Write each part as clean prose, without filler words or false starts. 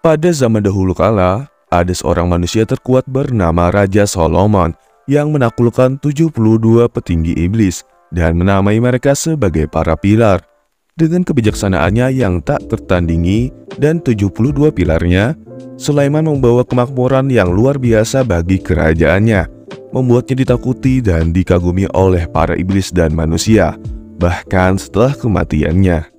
Pada zaman dahulu kala, ada seorang manusia terkuat bernama Raja Solomon yang menaklukkan 72 petinggi iblis dan menamai mereka sebagai para pilar. Dengan kebijaksanaannya yang tak tertandingi dan 72 pilarnya, Sulaiman membawa kemakmuran yang luar biasa bagi kerajaannya, membuatnya ditakuti dan dikagumi oleh para iblis dan manusia, bahkan setelah kematiannya.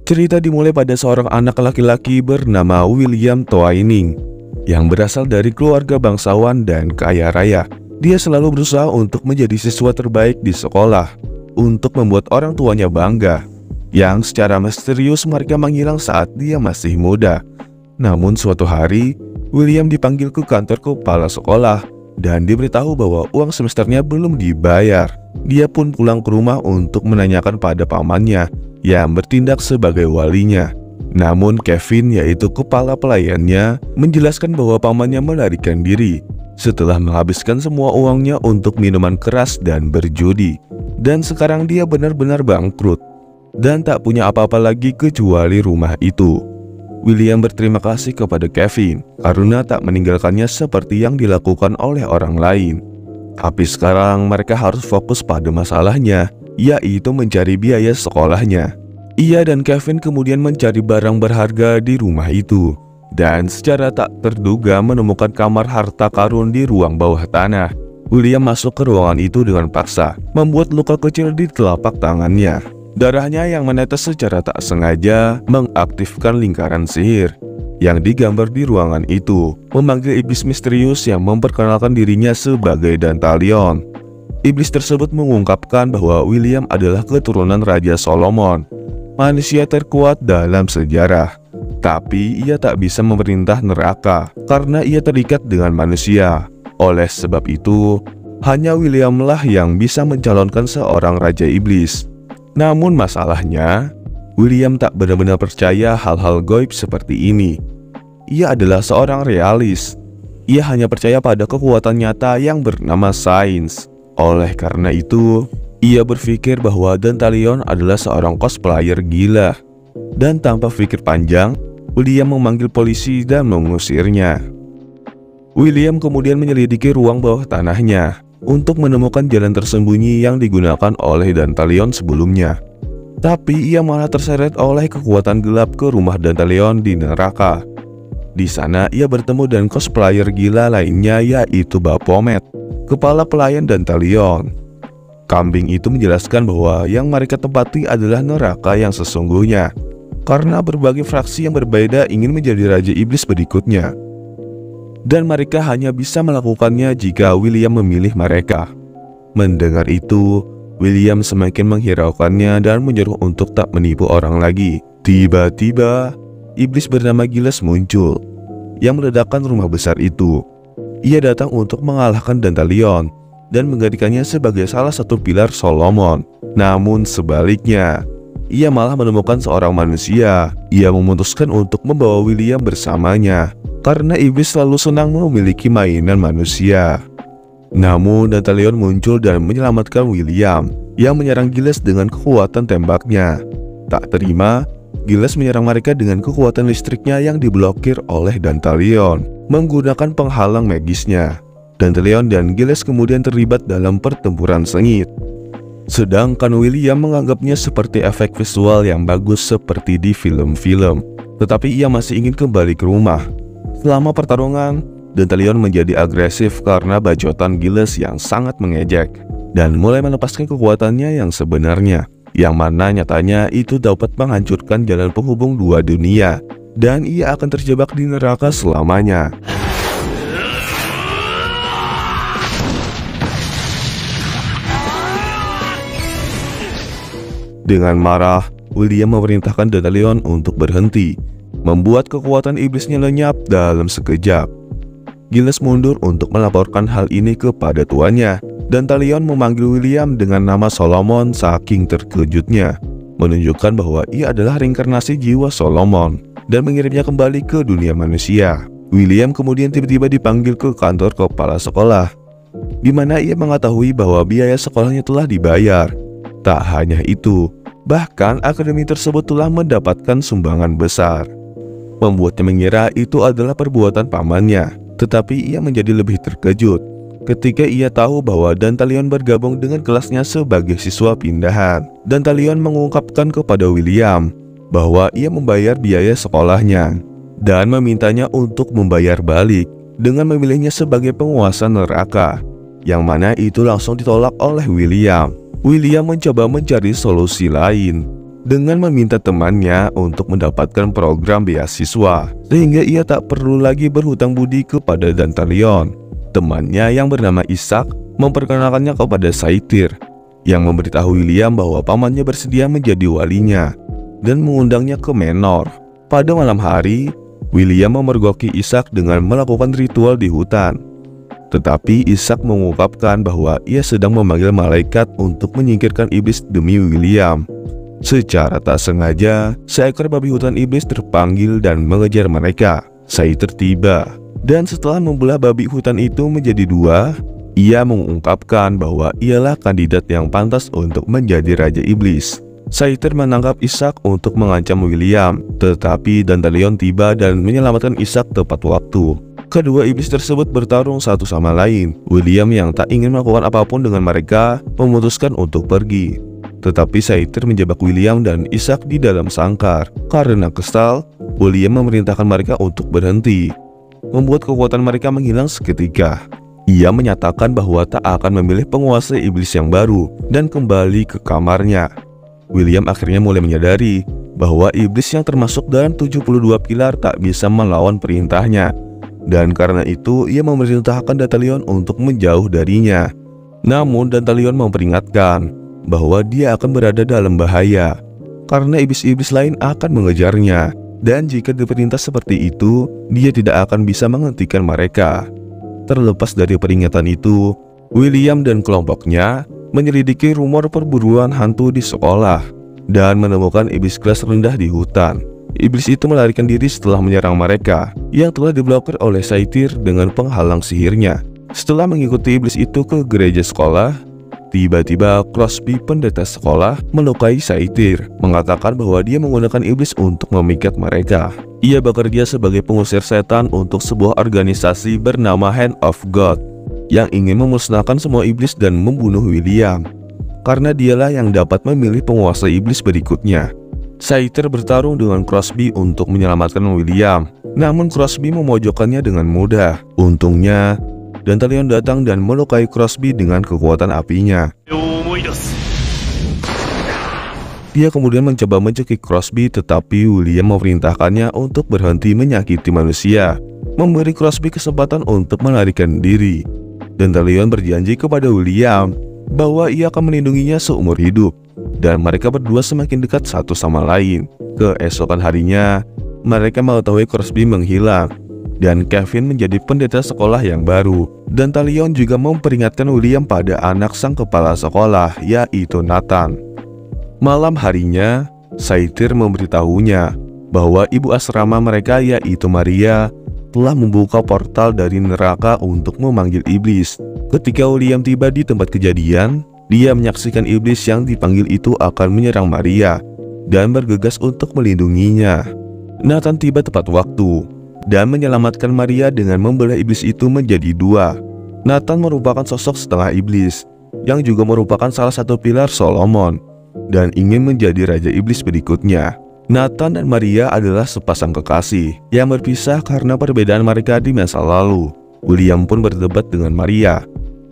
Cerita dimulai pada seorang anak laki-laki bernama William Twining yang berasal dari keluarga bangsawan dan kaya raya. Dia selalu berusaha untuk menjadi siswa terbaik di sekolah, untuk membuat orang tuanya bangga, yang secara misterius mereka menghilang saat dia masih muda. Namun suatu hari, William dipanggil ke kantor kepala sekolah dan diberitahu bahwa uang semesternya belum dibayar. Dia pun pulang ke rumah untuk menanyakan pada pamannya yang bertindak sebagai walinya. Namun Kevin, yaitu kepala pelayannya, menjelaskan bahwa pamannya melarikan diri setelah menghabiskan semua uangnya untuk minuman keras dan berjudi. Dan sekarang dia benar-benar bangkrut dan tak punya apa-apa lagi kecuali rumah itu. William berterima kasih kepada Kevin karena tak meninggalkannya seperti yang dilakukan oleh orang lain. Tapi sekarang mereka harus fokus pada masalahnya, yaitu mencari biaya sekolahnya. Ia dan Kevin kemudian mencari barang berharga di rumah itu, dan secara tak terduga menemukan kamar harta karun di ruang bawah tanah. William masuk ke ruangan itu dengan paksa, membuat luka kecil di telapak tangannya. Darahnya yang menetes secara tak sengaja mengaktifkan lingkaran sihir yang digambar di ruangan itu, memanggil iblis misterius yang memperkenalkan dirinya sebagai Dantalion. Iblis tersebut mengungkapkan bahwa William adalah keturunan Raja Solomon, manusia terkuat dalam sejarah. Tapi ia tak bisa memerintah neraka karena ia terikat dengan manusia. Oleh sebab itu, hanya Williamlah yang bisa mencalonkan seorang Raja Iblis. Namun masalahnya, William tak benar-benar percaya hal-hal gaib seperti ini. Ia adalah seorang realis. Ia hanya percaya pada kekuatan nyata yang bernama sains. Oleh karena itu, ia berpikir bahwa Dantalion adalah seorang cosplayer gila. Dan tanpa pikir panjang, William memanggil polisi dan mengusirnya. William kemudian menyelidiki ruang bawah tanahnya untuk menemukan jalan tersembunyi yang digunakan oleh Dantalion sebelumnya. Tapi ia malah terseret oleh kekuatan gelap ke rumah Dantalion di neraka. Di sana ia bertemu dengan cosplayer gila lainnya, yaitu Baphomet, kepala pelayan Dantalion. Kambing itu menjelaskan bahwa yang mereka tempati adalah neraka yang sesungguhnya, karena berbagai fraksi yang berbeda ingin menjadi Raja Iblis berikutnya. Dan mereka hanya bisa melakukannya jika William memilih mereka. Mendengar itu, William semakin menghiraukannya dan menyuruh untuk tak menipu orang lagi. Tiba-tiba, iblis bernama Giles muncul, yang meledakkan rumah besar itu. Ia datang untuk mengalahkan Dantalion dan menjadikannya sebagai salah satu pilar Solomon. Namun sebaliknya, ia malah menemukan seorang manusia. Ia memutuskan untuk membawa William bersamanya, karena iblis selalu senang memiliki mainan manusia. Namun Dantalion muncul dan menyelamatkan William, yang menyerang Giles dengan kekuatan tembaknya. Tak terima, Giles menyerang mereka dengan kekuatan listriknya yang diblokir oleh Dantalion menggunakan penghalang magisnya. Dantalion dan Giles kemudian terlibat dalam pertempuran sengit. Sedangkan William menganggapnya seperti efek visual yang bagus seperti di film-film. Tetapi ia masih ingin kembali ke rumah. Selama pertarungan, Dantalion menjadi agresif karena bacotan Giles yang sangat mengejek, dan mulai melepaskan kekuatannya yang sebenarnya, yang mana nyatanya itu dapat menghancurkan jalan penghubung dua dunia, dan ia akan terjebak di neraka selamanya. Dengan marah, William memerintahkan Dantalion untuk berhenti, membuat kekuatan iblisnya lenyap dalam sekejap. Giles mundur untuk melaporkan hal ini kepada tuannya. Dantalion memanggil William dengan nama Solomon saking terkejutnya, menunjukkan bahwa ia adalah reinkarnasi jiwa Solomon dan mengirimnya kembali ke dunia manusia. William kemudian tiba-tiba dipanggil ke kantor kepala sekolah, di mana ia mengetahui bahwa biaya sekolahnya telah dibayar. Tak hanya itu, Bahkan akademi tersebut telah mendapatkan sumbangan besar, membuatnya mengira itu adalah perbuatan pamannya. Tetapi ia menjadi lebih terkejut ketika ia tahu bahwa Dantalion bergabung dengan kelasnya sebagai siswa pindahan. Dantalion mengungkapkan kepada William bahwa ia membayar biaya sekolahnya dan memintanya untuk membayar balik dengan memilihnya sebagai penguasa neraka, yang mana itu langsung ditolak oleh William. William mencoba mencari solusi lain dengan meminta temannya untuk mendapatkan program beasiswa, sehingga ia tak perlu lagi berhutang budi kepada Dantalion. Temannya yang bernama Ishak memperkenalkannya kepada Saithir, yang memberitahu William bahwa pamannya bersedia menjadi walinya dan mengundangnya ke Menor. Pada malam hari, William memergoki Ishak dengan melakukan ritual di hutan. Tetapi Ishak mengungkapkan bahwa ia sedang memanggil malaikat untuk menyingkirkan iblis demi William. Secara tak sengaja, seekor babi hutan iblis terpanggil dan mengejar mereka. Saithir tiba, dan setelah membelah babi hutan itu menjadi dua, ia mengungkapkan bahwa ialah kandidat yang pantas untuk menjadi Raja Iblis. Saithir menangkap Ishak untuk mengancam William, tetapi Dantalion tiba dan menyelamatkan Ishak tepat waktu. Kedua iblis tersebut bertarung satu sama lain. William yang tak ingin melakukan apapun dengan mereka memutuskan untuk pergi. Tetapi Saithir menjebak William dan Ishak di dalam sangkar. Karena kesal, William memerintahkan mereka untuk berhenti, membuat kekuatan mereka menghilang seketika. Ia menyatakan bahwa tak akan memilih penguasa iblis yang baru dan kembali ke kamarnya. William akhirnya mulai menyadari bahwa iblis yang termasuk dalam 72 pilar tak bisa melawan perintahnya, dan karena itu ia memerintahkan Dantalion untuk menjauh darinya. Namun Dantalion memperingatkan bahwa dia akan berada dalam bahaya karena iblis-iblis lain akan mengejarnya, dan jika diperintah seperti itu, dia tidak akan bisa menghentikan mereka. Terlepas dari peringatan itu, William dan kelompoknya menyelidiki rumor perburuan hantu di sekolah dan menemukan iblis kelas rendah di hutan. Iblis itu melarikan diri setelah menyerang mereka yang telah diblokir oleh Saithir dengan penghalang sihirnya. Setelah mengikuti iblis itu ke gereja sekolah, tiba-tiba Crosby, pendeta sekolah, melukai Saithir, mengatakan bahwa dia menggunakan iblis untuk memikat mereka. Ia bekerja sebagai pengusir setan untuk sebuah organisasi bernama Hand of God yang ingin memusnahkan semua iblis dan membunuh William, karena dialah yang dapat memilih penguasa iblis berikutnya. Saithir bertarung dengan Crosby untuk menyelamatkan William, namun Crosby memojokkannya dengan mudah. Untungnya, Dantalion datang dan melukai Crosby dengan kekuatan apinya. Dia kemudian mencoba mencekik Crosby, tetapi William memerintahkannya untuk berhenti menyakiti manusia, memberi Crosby kesempatan untuk melarikan diri. Dantalion berjanji kepada William bahwa ia akan melindunginya seumur hidup, dan mereka berdua semakin dekat satu sama lain. Keesokan harinya, mereka mengetahui Crosby menghilang dan Kevin menjadi pendeta sekolah yang baru. Dantalion juga memperingatkan William pada anak sang kepala sekolah, yaitu Nathan. Malam harinya, Saithir memberitahunya bahwa ibu asrama mereka, yaitu Maria, telah membuka portal dari neraka untuk memanggil iblis. Ketika William tiba di tempat kejadian, dia menyaksikan iblis yang dipanggil itu akan menyerang Maria dan bergegas untuk melindunginya. Nathan tiba tepat waktu dan menyelamatkan Maria dengan membelah iblis itu menjadi dua. Nathan merupakan sosok setengah iblis yang juga merupakan salah satu pilar Solomon dan ingin menjadi raja iblis berikutnya. Nathan dan Maria adalah sepasang kekasih yang berpisah karena perbedaan mereka di masa lalu. William pun berdebat dengan Maria,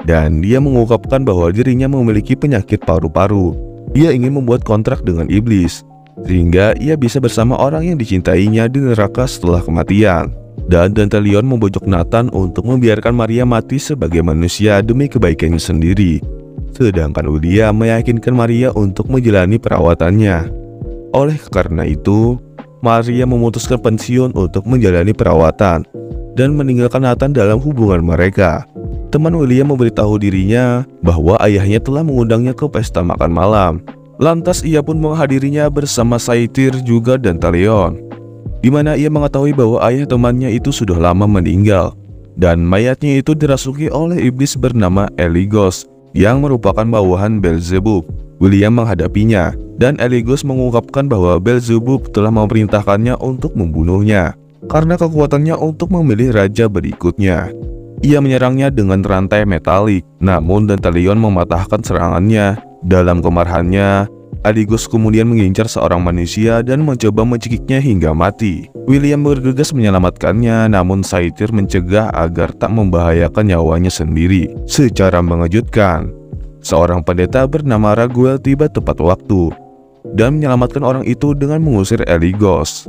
dan dia mengungkapkan bahwa dirinya memiliki penyakit paru-paru. Dia ingin membuat kontrak dengan iblis sehingga ia bisa bersama orang yang dicintainya di neraka setelah kematian. Dan Dantalion membojok Nathan untuk membiarkan Maria mati sebagai manusia demi kebaikannya sendiri, sedangkan William meyakinkan Maria untuk menjalani perawatannya. Oleh karena itu, Maria memutuskan pensiun untuk menjalani perawatan dan meninggalkan Nathan dalam hubungan mereka. Teman William memberitahu dirinya bahwa ayahnya telah mengundangnya ke pesta makan malam. Lantas ia pun menghadirinya bersama Saithir juga Dantalion, di mana ia mengetahui bahwa ayah temannya itu sudah lama meninggal dan mayatnya itu dirasuki oleh iblis bernama Eligos yang merupakan bawahan Beelzebub. William menghadapinya dan Eligos mengungkapkan bahwa Beelzebub telah memerintahkannya untuk membunuhnya karena kekuatannya untuk memilih raja berikutnya. Ia menyerangnya dengan rantai metalik, namun Dantalion mematahkan serangannya. Dalam kemarahannya, Eligos kemudian mengincar seorang manusia dan mencoba mencekiknya hingga mati. William bergegas menyelamatkannya, namun Saphir mencegah agar tak membahayakan nyawanya sendiri. Secara mengejutkan, seorang pendeta bernama Raguel tiba tepat waktu dan menyelamatkan orang itu dengan mengusir Eligos.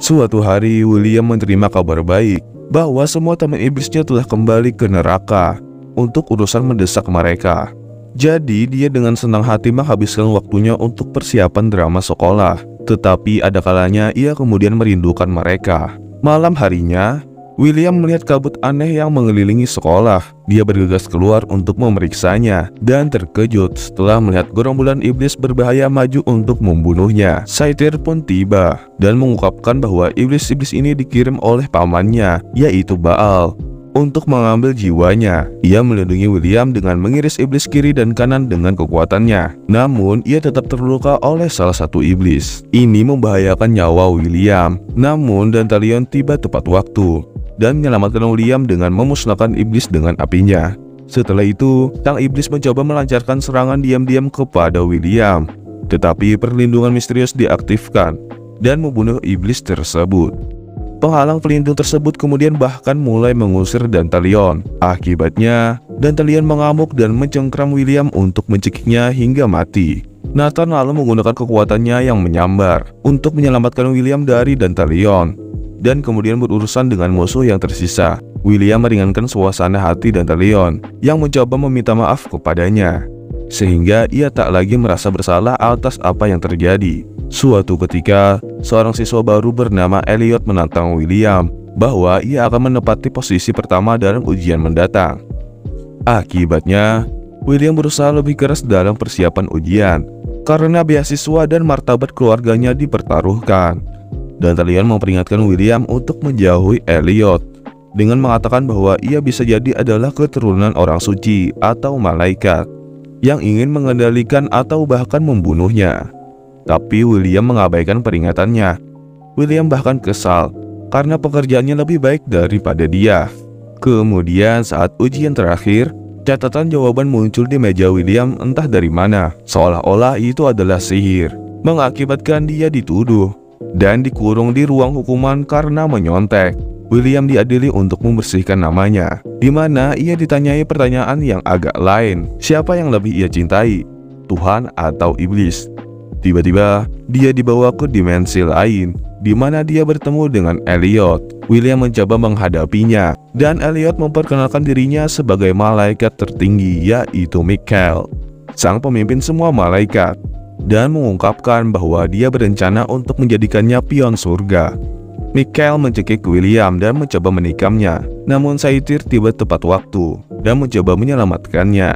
Suatu hari, William menerima kabar baik bahwa semua teman iblisnya telah kembali ke neraka untuk urusan mendesak mereka. Jadi, dia dengan senang hati menghabiskan waktunya untuk persiapan drama sekolah. Tetapi ada kalanya ia kemudian merindukan mereka. Malam harinya, William melihat kabut aneh yang mengelilingi sekolah. Dia bergegas keluar untuk memeriksanya dan terkejut setelah melihat gerombolan iblis berbahaya maju untuk membunuhnya. Saphir pun tiba dan mengungkapkan bahwa iblis-iblis ini dikirim oleh pamannya, yaitu Baal, untuk mengambil jiwanya. Ia melindungi William dengan mengiris iblis kiri dan kanan dengan kekuatannya. Namun, ia tetap terluka oleh salah satu iblis. Ini membahayakan nyawa William. Namun, Dantalion tiba tepat waktu dan menyelamatkan William dengan memusnahkan iblis dengan apinya. Setelah itu, sang iblis mencoba melancarkan serangan diam-diam kepada William. Tetapi perlindungan misterius diaktifkan dan membunuh iblis tersebut. Penghalang pelindung tersebut kemudian bahkan mulai mengusir Dantalion. Akibatnya, Dantalion mengamuk dan mencengkram William untuk mencekiknya hingga mati. Nathan lalu menggunakan kekuatannya yang menyambar untuk menyelamatkan William dari Dantalion dan kemudian berurusan dengan musuh yang tersisa. William meringankan suasana hati Dantalion yang mencoba meminta maaf kepadanya, sehingga ia tak lagi merasa bersalah atas apa yang terjadi. Suatu ketika, seorang siswa baru bernama Elliot menantang William bahwa ia akan menempati posisi pertama dalam ujian mendatang. Akibatnya, William berusaha lebih keras dalam persiapan ujian karena beasiswa dan martabat keluarganya dipertaruhkan. Dantalion memperingatkan William untuk menjauhi Elliot dengan mengatakan bahwa ia bisa jadi adalah keturunan orang suci atau malaikat yang ingin mengendalikan atau bahkan membunuhnya. Tapi William mengabaikan peringatannya. William bahkan kesal karena pekerjaannya lebih baik daripada dia. Kemudian saat ujian terakhir, catatan jawaban muncul di meja William entah dari mana, seolah-olah itu adalah sihir, mengakibatkan dia dituduh dan dikurung di ruang hukuman karena menyontek. William diadili untuk membersihkan namanya, di mana ia ditanyai pertanyaan yang agak lain. Siapa yang lebih ia cintai, Tuhan atau iblis? Tiba-tiba, dia dibawa ke dimensi lain, di mana dia bertemu dengan Elliot. William mencoba menghadapinya, dan Elliot memperkenalkan dirinya sebagai malaikat tertinggi, yaitu Michael, sang pemimpin semua malaikat, dan mengungkapkan bahwa dia berencana untuk menjadikannya pion surga. Michael mencekik William dan mencoba menikamnya, namun Saphir tiba tepat waktu dan mencoba menyelamatkannya.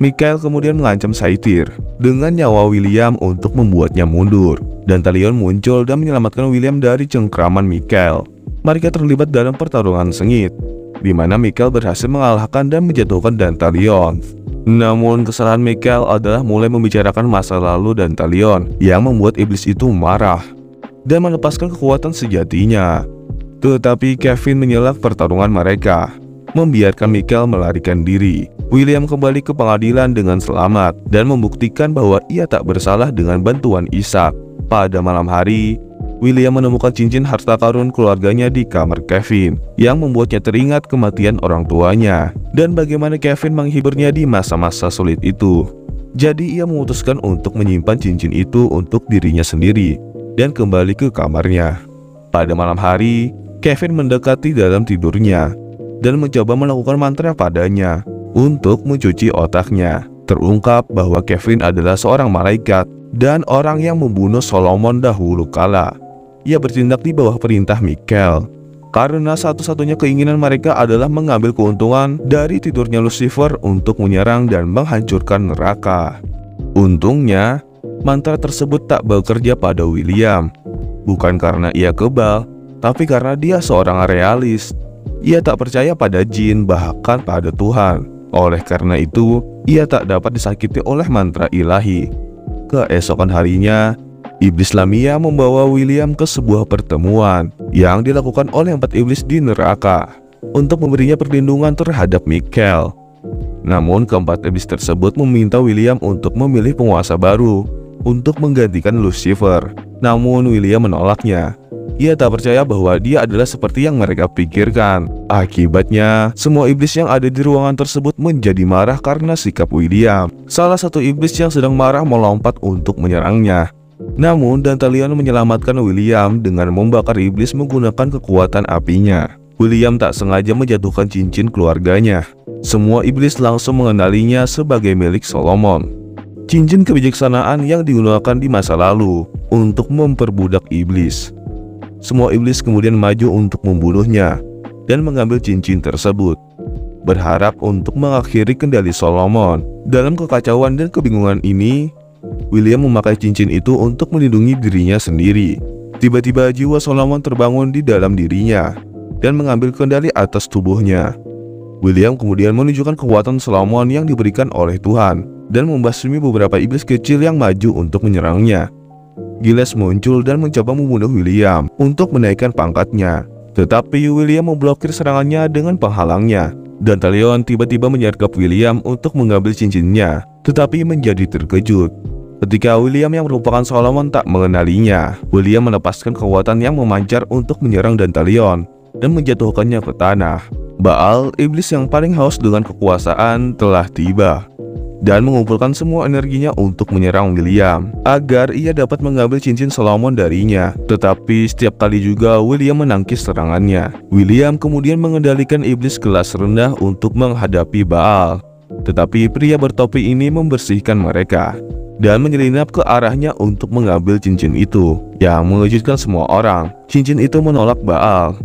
Michael kemudian mengancam Saphir dengan nyawa William untuk membuatnya mundur. Dantalion muncul dan menyelamatkan William dari cengkraman Michael. Mereka terlibat dalam pertarungan sengit, di mana Michael berhasil mengalahkan dan menjatuhkan Dantalion. Namun kesalahan Michael adalah mulai membicarakan masa lalu Dantalion yang membuat iblis itu marah dan melepaskan kekuatan sejatinya. Tetapi Kevin menyelak pertarungan mereka, membiarkan Michael melarikan diri. William kembali ke pengadilan dengan selamat dan membuktikan bahwa ia tak bersalah dengan bantuan Ishak. Pada malam hari, William menemukan cincin harta karun keluarganya di kamar Kevin yang membuatnya teringat kematian orang tuanya dan bagaimana Kevin menghiburnya di masa-masa sulit itu. Jadi ia memutuskan untuk menyimpan cincin itu untuk dirinya sendiri dan kembali ke kamarnya. Pada malam hari, Kevin mendekati dalam tidurnya dan mencoba melakukan mantra padanya untuk mencuci otaknya. Terungkap bahwa Kevin adalah seorang malaikat dan orang yang membunuh Solomon dahulu kala. Ia bertindak di bawah perintah Michael karena satu-satunya keinginan mereka adalah mengambil keuntungan dari tidurnya Lucifer untuk menyerang dan menghancurkan neraka. Untungnya, mantra tersebut tak bekerja pada William, bukan karena ia kebal, tapi karena dia seorang realis. Ia tak percaya pada jin, bahkan pada Tuhan. Oleh karena itu, ia tak dapat disakiti oleh mantra ilahi. Keesokan harinya, iblis Lamia membawa William ke sebuah pertemuan yang dilakukan oleh 4 iblis di neraka untuk memberinya perlindungan terhadap Michael. Namun keempat iblis tersebut meminta William untuk memilih penguasa baru untuk menggantikan Lucifer. Namun William menolaknya. Ia tak percaya bahwa dia adalah seperti yang mereka pikirkan. Akibatnya, semua iblis yang ada di ruangan tersebut menjadi marah karena sikap William. Salah satu iblis yang sedang marah melompat untuk menyerangnya. Namun Dantalion menyelamatkan William dengan membakar iblis menggunakan kekuatan apinya. William tak sengaja menjatuhkan cincin keluarganya. Semua iblis langsung mengenalinya sebagai milik Solomon. Cincin kebijaksanaan yang digunakan di masa lalu untuk memperbudak iblis. Semua iblis kemudian maju untuk membunuhnya dan mengambil cincin tersebut, berharap untuk mengakhiri kendali Solomon. Dalam kekacauan dan kebingungan ini, William memakai cincin itu untuk melindungi dirinya sendiri. Tiba-tiba jiwa Solomon terbangun di dalam dirinya dan mengambil kendali atas tubuhnya. William kemudian menunjukkan kekuatan Solomon yang diberikan oleh Tuhan dan membasmi beberapa iblis kecil yang maju untuk menyerangnya. Giles muncul dan mencoba membunuh William untuk menaikkan pangkatnya, tetapi William memblokir serangannya dengan penghalangnya. Dantalion tiba-tiba menyergap William untuk mengambil cincinnya, tetapi menjadi terkejut ketika William yang merupakan Solomon tak mengenalinya. William melepaskan kekuatan yang memancar untuk menyerang Dantalion dan menjatuhkannya ke tanah. Baal, iblis yang paling haus dengan kekuasaan, telah tiba dan mengumpulkan semua energinya untuk menyerang William agar ia dapat mengambil cincin Solomon darinya. Tetapi setiap kali juga William menangkis serangannya. William kemudian mengendalikan iblis kelas rendah untuk menghadapi Baal. Tetapi pria bertopi ini membersihkan mereka dan menyelinap ke arahnya untuk mengambil cincin itu, yang mengejutkan semua orang. Cincin itu menolak Baal,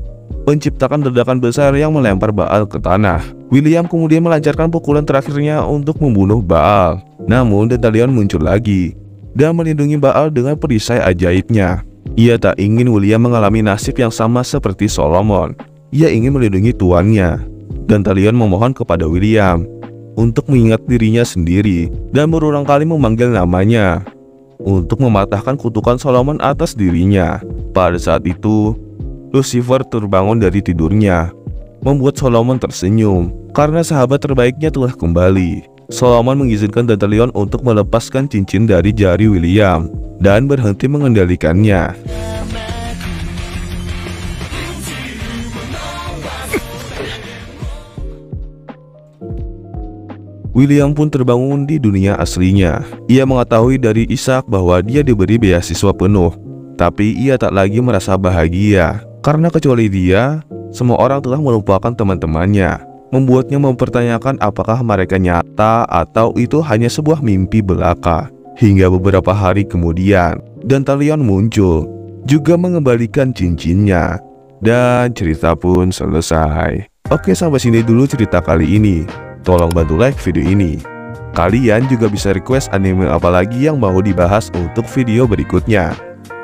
menciptakan ledakan besar yang melempar Baal ke tanah. William kemudian melancarkan pukulan terakhirnya untuk membunuh Baal. Namun Dantalion muncul lagi dan melindungi Baal dengan perisai ajaibnya. Ia tak ingin William mengalami nasib yang sama seperti Solomon. Ia ingin melindungi tuannya. Dantalion memohon kepada William untuk mengingat dirinya sendiri dan berulang kali memanggil namanya untuk mematahkan kutukan Solomon atas dirinya. Pada saat itu, Lucifer terbangun dari tidurnya, membuat Solomon tersenyum karena sahabat terbaiknya telah kembali. Solomon mengizinkan Dantalion untuk melepaskan cincin dari jari William dan berhenti mengendalikannya. William pun terbangun di dunia aslinya. Ia mengetahui dari Ishak bahwa dia diberi beasiswa penuh, tapi ia tak lagi merasa bahagia karena kecuali dia, semua orang telah melupakan teman-temannya, membuatnya mempertanyakan apakah mereka nyata atau itu hanya sebuah mimpi belaka. Hingga beberapa hari kemudian, Dantalion muncul, juga mengembalikan cincinnya, dan cerita pun selesai. Oke, sampai sini dulu cerita kali ini. Tolong bantu like video ini. Kalian juga bisa request anime apa lagi yang mau dibahas untuk video berikutnya.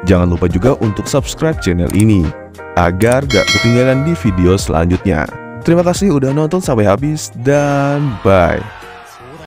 Jangan lupa juga untuk subscribe channel ini agar gak ketinggalan di video selanjutnya. Terima kasih udah nonton sampai habis dan bye.